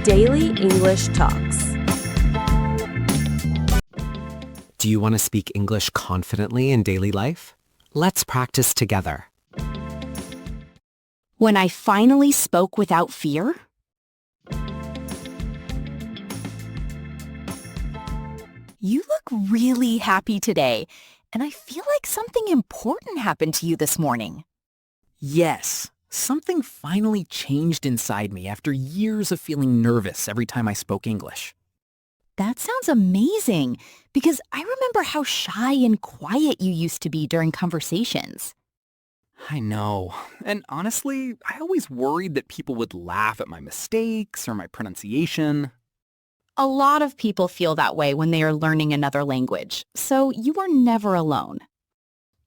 Daily English Talks. Do you want to speak English confidently in daily life? Let's practice together. When I finally spoke without fear? You look really happy today, and I feel like something important happened to you this morning. Yes, something finally changed inside me after years of feeling nervous every time I spoke English. That sounds amazing, because I remember how shy and quiet you used to be during conversations. I know, and honestly, I always worried that people would laugh at my mistakes or my pronunciation. A lot of people feel that way when they are learning another language, so you are never alone.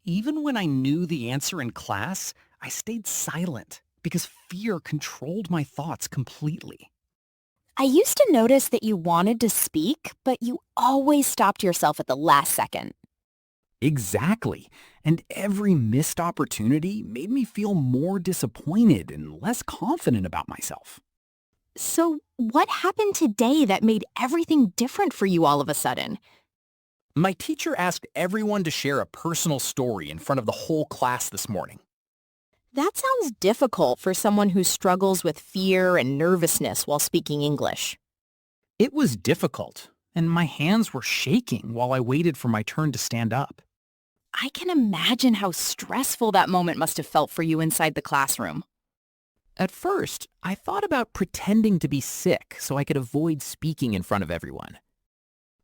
Even when I knew the answer in class, I stayed silent because fear controlled my thoughts completely. I used to notice that you wanted to speak, but you always stopped yourself at the last second. Exactly, and every missed opportunity made me feel more disappointed and less confident about myself. So what happened today that made everything different for you all of a sudden? My teacher asked everyone to share a personal story in front of the whole class this morning. That sounds difficult for someone who struggles with fear and nervousness while speaking English. It was difficult, and my hands were shaking while I waited for my turn to stand up. I can imagine how stressful that moment must have felt for you inside the classroom. At first, I thought about pretending to be sick so I could avoid speaking in front of everyone.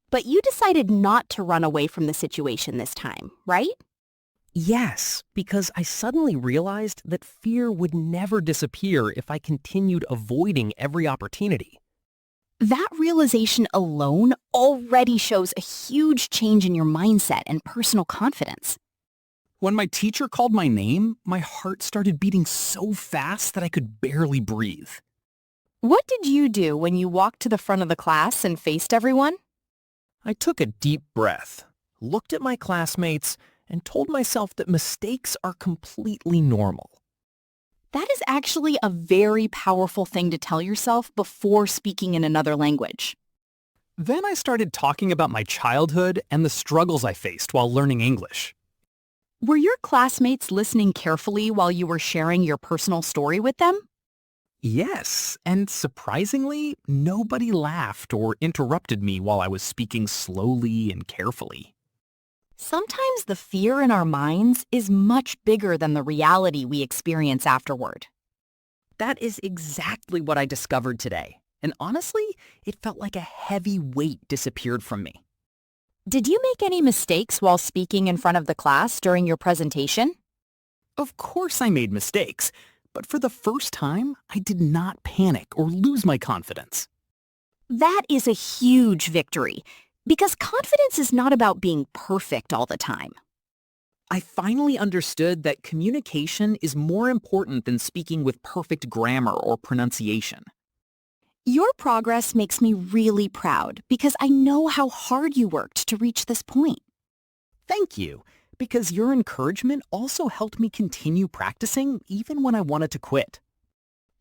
But you decided not to run away from the situation this time, right? Yes, because I suddenly realized that fear would never disappear if I continued avoiding every opportunity. That realization alone already shows a huge change in your mindset and personal confidence. When my teacher called my name, my heart started beating so fast that I could barely breathe. What did you do when you walked to the front of the class and faced everyone? I took a deep breath, looked at my classmates, and told myself that mistakes are completely normal. That is actually a very powerful thing to tell yourself before speaking in another language. Then I started talking about my childhood and the struggles I faced while learning English. Were your classmates listening carefully while you were sharing your personal story with them? Yes, and surprisingly, nobody laughed or interrupted me while I was speaking slowly and carefully. Sometimes the fear in our minds is much bigger than the reality we experience afterward. That is exactly what I discovered today, and honestly, it felt like a heavy weight disappeared from me. Did you make any mistakes while speaking in front of the class during your presentation? Of course I made mistakes, but for the first time, I did not panic or lose my confidence. That is a huge victory, because confidence is not about being perfect all the time. I finally understood that communication is more important than speaking with perfect grammar or pronunciation. Your progress makes me really proud because I know how hard you worked to reach this point. Thank you, because your encouragement also helped me continue practicing even when I wanted to quit.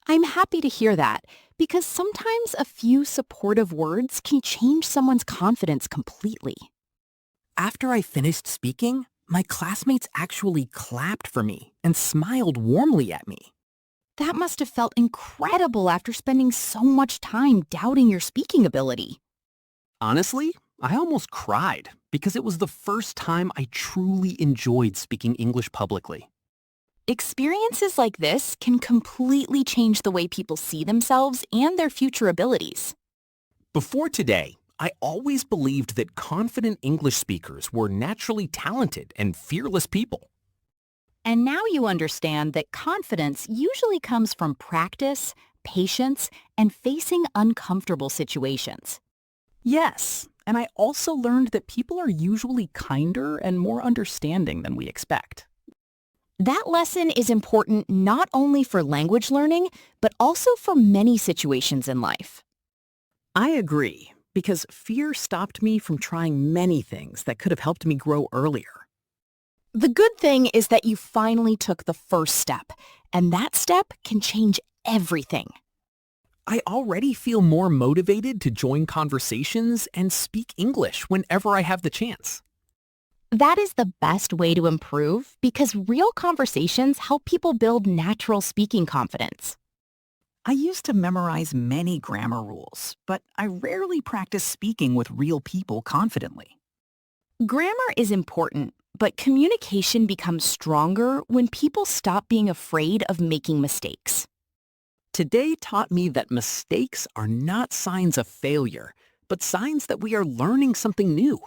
I'm happy to hear that because sometimes a few supportive words can change someone's confidence completely. After I finished speaking, my classmates actually clapped for me and smiled warmly at me. That must have felt incredible after spending so much time doubting your speaking ability. Honestly, I almost cried because it was the first time I truly enjoyed speaking English publicly. Experiences like this can completely change the way people see themselves and their future abilities. Before today, I always believed that confident English speakers were naturally talented and fearless people. And now you understand that confidence usually comes from practice, patience, and facing uncomfortable situations. Yes, and I also learned that people are usually kinder and more understanding than we expect. That lesson is important not only for language learning, but also for many situations in life. I agree, because fear stopped me from trying many things that could have helped me grow earlier. The good thing is that you finally took the first step, and that step can change everything. I already feel more motivated to join conversations and speak English whenever I have the chance. That is the best way to improve because real conversations help people build natural speaking confidence. I used to memorize many grammar rules, but I rarely practice speaking with real people confidently. Grammar is important, but communication becomes stronger when people stop being afraid of making mistakes. Today taught me that mistakes are not signs of failure, but signs that we are learning something new.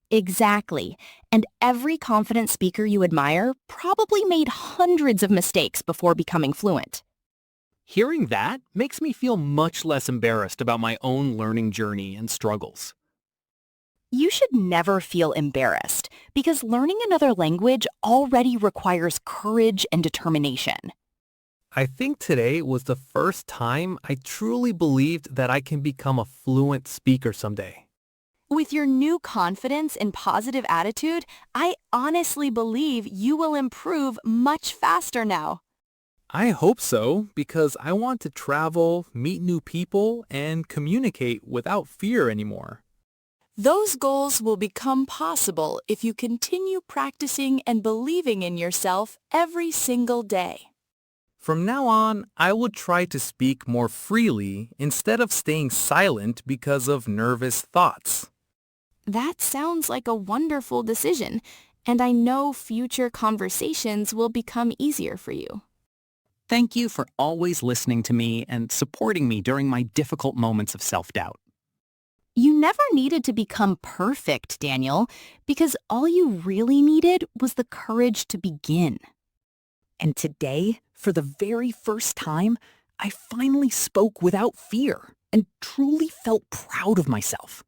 Exactly. And every confident speaker you admire probably made hundreds of mistakes before becoming fluent. Hearing that makes me feel much less embarrassed about my own learning journey and struggles. You should never feel embarrassed because learning another language already requires courage and determination. I think today was the first time I truly believed that I can become a fluent speaker someday. With your new confidence and positive attitude, I honestly believe you will improve much faster now. I hope so, because I want to travel, meet new people, and communicate without fear anymore. Those goals will become possible if you continue practicing and believing in yourself every single day. From now on, I will try to speak more freely instead of staying silent because of nervous thoughts. That sounds like a wonderful decision, and I know future conversations will become easier for you. Thank you for always listening to me and supporting me during my difficult moments of self-doubt. You never needed to become perfect, Daniel, because all you really needed was the courage to begin. And today, for the very first time, I finally spoke without fear and truly felt proud of myself.